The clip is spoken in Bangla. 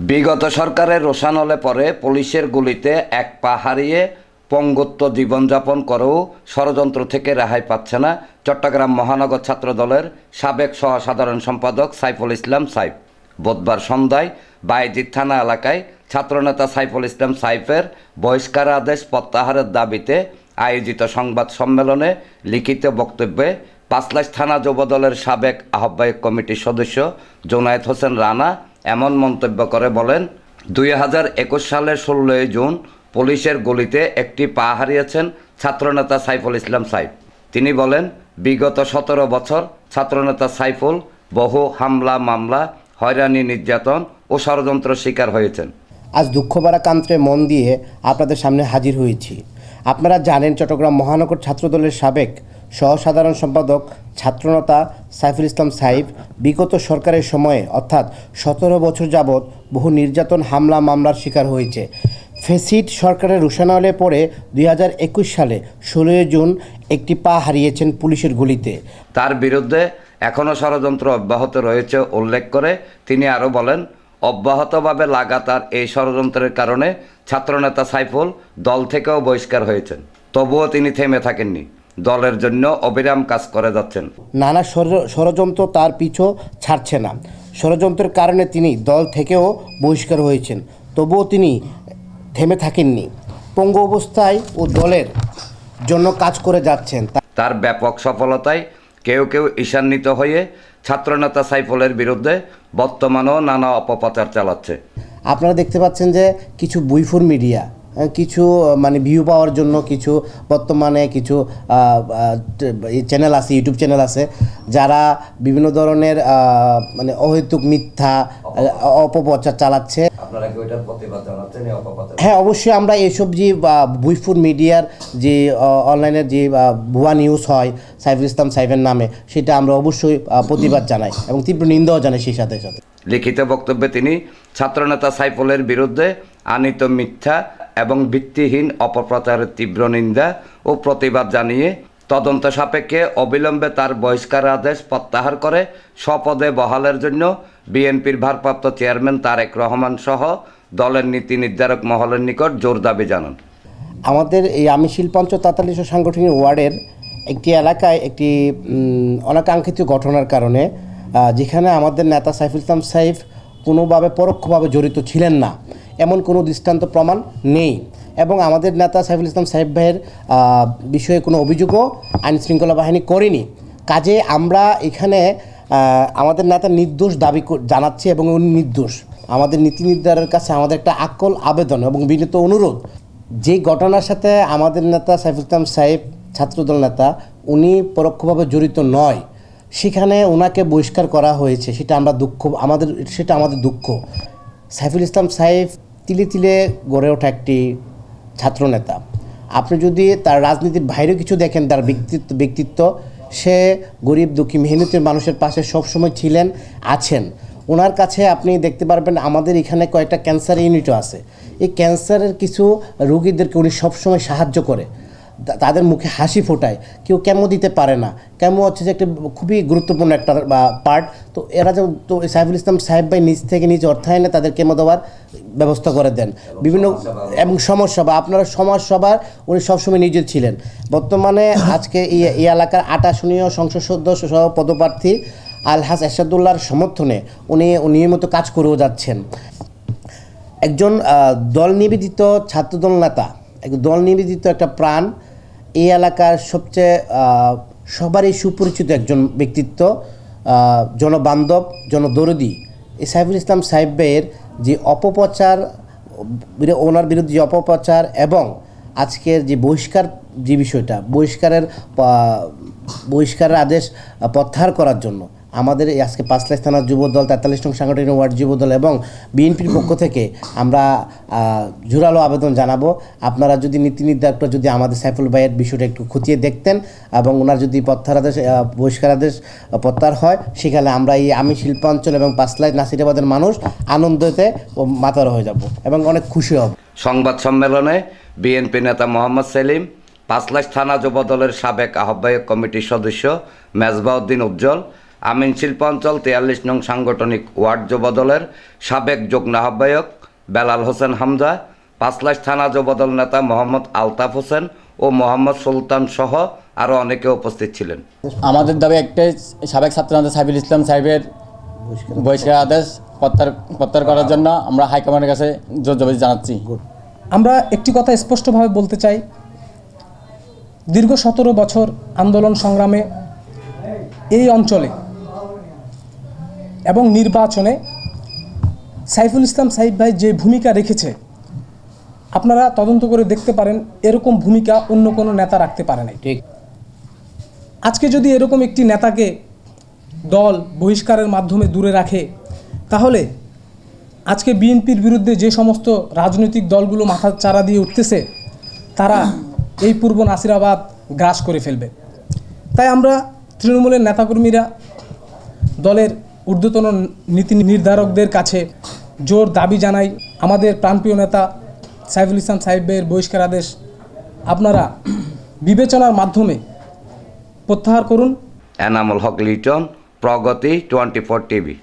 বিগত সরকারের রোষানলে পরে পুলিশের গুলিতে এক পা হারিয়ে পঙ্গুত্ব জীবনযাপন করেও ষড়যন্ত্র থেকে রেহাই পাচ্ছে না চট্টগ্রাম মহানগর ছাত্রদলের সাবেক সহসাধারণ সম্পাদক সাইফুল ইসলাম সাইফ। বুধবার সন্ধ্যায় বায়েজিদ থানা এলাকায় ছাত্রনেতা সাইফুল ইসলাম সাইফের বহিষ্কার আদেশ প্রত্যাহারের দাবিতে আয়োজিত সংবাদ সম্মেলনে লিখিত বক্তব্যে পাঁচলাইশ থানা যুবদলের সাবেক আহ্বায়ক কমিটির সদস্য জুনায়েদ হোসেন রানা এমন মন্তব্য করে বলেন, 2021 সালের 16 জুন পুলিশের গুলিতে একটি পা হারিয়েছেন ছাত্রনেতা সাইফুল ইসলাম সাইফ। তিনি বলেন, বিগত 17 বছর ছাত্রনেতা সাইফুল বহু হামলা মামলা, হয়রানি নির্যাতন ও ষড়যন্ত্র শিকার হয়েছেন। আজ দুঃখভরা কান্ত্রে মন দিয়ে আপনাদের সামনে হাজির হয়েছি। আপনারা জানেন, চট্টগ্রাম মহানগর ছাত্রদলের সাবেক সহসাধারণ সম্পাদক ছাত্রনেতা সাইফুল ইসলাম সাইফ বিগত সরকারের সময়ে অর্থাৎ 17 বছর যাবৎ বহু নির্যাতন, হামলা মামলার শিকার হয়েছে। ফেসিড সরকারের রোষানলে পরে 2021 সালে 16 জুন একটি পা হারিয়েছেন পুলিশের গুলিতে। তার বিরুদ্ধে এখনও ষড়যন্ত্র অব্যাহত রয়েছে উল্লেখ করে তিনি আরও বলেন, অব্যাহতভাবে লাগাতার এই ষড়যন্ত্রের কারণে ছাত্রনেতা সাইফুল দল থেকেও বহিষ্কার হয়েছেন। তবুও তিনি থেমে থাকেননি, দলের জন্য অবিরাম কাজ করে যাচ্ছেন। নানা ষড়যন্ত্র তার পিছু ছাড়ছে না। ষড়যন্ত্রের কারণে তিনি দল থেকেও বহিষ্কার হয়েছেন, তবুও তিনি থেমে থাকেননি। পঙ্গু অবস্থায় ও দলের জন্য কাজ করে যাচ্ছেন। তার ব্যাপক সফলতায় কেউ কেউ ঈর্ষান্বিত হয়ে ছাত্রনেতা সাইফুলের বিরুদ্ধে বর্তমানেও নানা অপপ্রচার চালাচ্ছে। আপনারা দেখতে পাচ্ছেন যে কিছু বুইফুর মিডিয়া কিছু ভিউ পাওয়ার জন্য কিছু বর্তমানে কিছু চ্যানেল আছে, ইউটিউব চ্যানেল আছে, যারা বিভিন্ন ধরনের অহেতুক মিথ্যা অপপ্রচার চালাচ্ছে। হ্যাঁ, অবশ্যই আমরা এসব যে বুইফুর মিডিয়ার যে অনলাইনের যে ভুয়া নিউজ হয় সাইফুল ইসলাম সাইফের নামে, সেটা আমরা অবশ্যই প্রতিবাদ জানাই এবং তীব্র নিন্দাও জানাই। সেই সাথে সাথে লিখিত বক্তব্যে তিনি ছাত্রনেতা সাইফুলের বিরুদ্ধে আনীত মিথ্যা এবং ভিত্তিহীন অপপ্রচারের তীব্র নিন্দা ও প্রতিবাদ জানিয়ে তদন্ত সাপেক্ষে অবিলম্বে তার বহিষ্কার আদেশ প্রত্যাহার করে স্বপদে বহালের জন্য বিএনপির ভারপ্রাপ্ত চেয়ারম্যান তারেক রহমান সহ দলের নীতি নির্ধারক মহলের নিকট জোর দাবি জানান। আমাদের এই আমি শিল্পাঞ্চল 43 সাংগঠনিক ওয়ার্ডের একটি এলাকায় একটি অনাকাঙ্ক্ষিত ঘটনার কারণে, যেখানে আমাদের নেতা সাইফুল ইসলাম সাইফ কোনোভাবে পরোক্ষভাবে জড়িত ছিলেন না, এমন কোনো দৃষ্টান্ত প্রমাণ নেই, এবং আমাদের নেতা সাইফুল ইসলাম সাইফ ভাইয়ের বিষয়ে কোনো অভিযোগও আইনশৃঙ্খলা বাহিনী করেনি। কাজে আমরা এখানে আমাদের নেতা নির্দোষ দাবি জানাচ্ছি এবং উনি নির্দোষ। আমাদের নীতি নির্ধারকের কাছে আমাদের একটা আকুল আবেদন এবং বিনীত অনুরোধ, যে ঘটনার সাথে আমাদের নেতা সাইফুল ইসলাম সাইফ ছাত্রদল নেতা উনি পরোক্ষভাবে জড়িত নয়, সেখানে ওনাকে বহিষ্কার করা হয়েছে, সেটা আমাদের দুঃখ। সাইফুল ইসলাম সাইফ তিলে তিলে গড়ে ওঠা একটি ছাত্রনেতা। আপনি যদি তার রাজনীতির বাইরে কিছু দেখেন, তার ব্যক্তিত্ব, সে গরিব দুঃখী মেহনতের মানুষের পাশে সবসময় ছিলেন, আছেন। ওনার কাছে আপনি দেখতে পারবেন আমাদের এখানে কয়েকটা ক্যান্সার ইউনিটও আছে। এই ক্যান্সারের কিছু রোগীদেরকে উনি সবসময় সাহায্য করে, তাদের মুখে হাসি ফোটায়। কেউ কেমো দিতে পারে না, কেমো হচ্ছে যে একটা খুবই গুরুত্বপূর্ণ একটা পার্ট। তো এরা তো সাইফুল ইসলাম সাহেব ভাই নিজ থেকে নিজ অর্থায়নে তাদের কেমো দেওয়ার ব্যবস্থা করে দেন বিভিন্ন, এবং সমাজসভা, আপনারা সমাজসভার উনি সবসময় নিজে ছিলেন। বর্তমানে আজকে এই এলাকার 8 আসনীয় সংসদ সদস্য সহ পদপ্রার্থী আলহাজ এরশাদুল্লাহর সমর্থনে উনি নিয়মিত কাজ করেও যাচ্ছেন। একজন দল নিবেদিত ছাত্রদল নেতা, দল নিবেদিত একটা প্রাণ, এই এলাকার সবচেয়ে সবারই সুপরিচিত একজন ব্যক্তিত্ব, জনবান্ধব, জনদরদি। এই সাইফুল ইসলাম সাইফ ভাইয়ের যে অপপ্রচার, ওনার বিরুদ্ধে যে অপপ্রচার এবং আজকের যে বহিষ্কার, যে বিষয়টা বহিষ্কারের আদেশ প্রত্যাহার করার জন্য আমাদের আজকে পাঁচলাইশ থানার যুবদল, 43 নং সাংগঠনিক ওয়ার্ড যুবদল এবং বিএনপির পক্ষ থেকে আমরা জোরালো আবেদন জানাবো। আপনারা যদি নীতি নির্ধারকরা যদি আমাদের সাইফুল ভাইয়ের বিষয়টা একটু খতিয়ে দেখতেন এবং ওনার যদি বহিষ্কার আদেশ প্রত্যাহার হয়, সেখানে আমরা এই আমি শিল্পাঞ্চল এবং পাঁচলাইশ নাসিরাবাদের মানুষ আনন্দতে মাতার হয়ে যাব এবং অনেক খুশি হব। সংবাদ সম্মেলনে বিএনপি নেতা মোহাম্মদ সেলিম, পাঁচলাইশ থানা যুবদলের সাবেক আহ্বায়ক কমিটির সদস্য মেজবাউদ্দিন উজ্জ্বল, আমিন শিল্পাঞ্চল 43 নং সাংগঠনিক ওয়ার্ড যুবদলের সাবেক যুগ্ম আহ্বায়ক বেলাল হোসেন হামজা, পাঁচলাইশ থানা যুবদল নেতা মোহাম্মদ আলতাফ হোসেন ও মোহাম্মদ সুলতান সহ আরও অনেকে উপস্থিত ছিলেন। আমাদের দাবি একটাই, সাবেক ছাত্রনেতা সাইফুল ইসলাম সাহেবের বহিষ্কার আদেশ প্রত্যাহার করার জন্য আমরা হাইকমান্ডের কাছে জোর জবাব জানাচ্ছি। আমরা একটি কথা স্পষ্টভাবে বলতে চাই, দীর্ঘ 17 বছর আন্দোলন সংগ্রামে এই অঞ্চলে এবং নির্বাচনে সাইফুল ইসলাম সাইফ ভাই যে ভূমিকা রেখেছে, আপনারা তদন্ত করে দেখতে পারেন এরকম ভূমিকা অন্য কোনো নেতা রাখতে পারে নাই। ঠিক। আজকে যদি এরকম একটি নেতাকে দল বহিষ্কারের মাধ্যমে দূরে রাখে, তাহলে আজকে বিএনপির বিরুদ্ধে যে সমস্ত রাজনৈতিক দলগুলো মাথা চারা দিয়ে উঠতেছে, তারা এই পূর্ব নাসিরাবাদ গ্রাস করে ফেলবে। তাই আমরা তৃণমূলের নেতাকর্মীরা দলের ঊর্ধ্বতন নীতি নির্ধারকদের কাছে জোর দাবি জানাই, আমাদের প্রাণপ্রিয় নেতা সাইফুল ইসলাম সাহেবের বহিষ্কার আদেশ আপনারা বিবেচনার মাধ্যমে প্রত্যাহার করুন। এনামুল হক লিটন, প্রগতি 24 টিভি।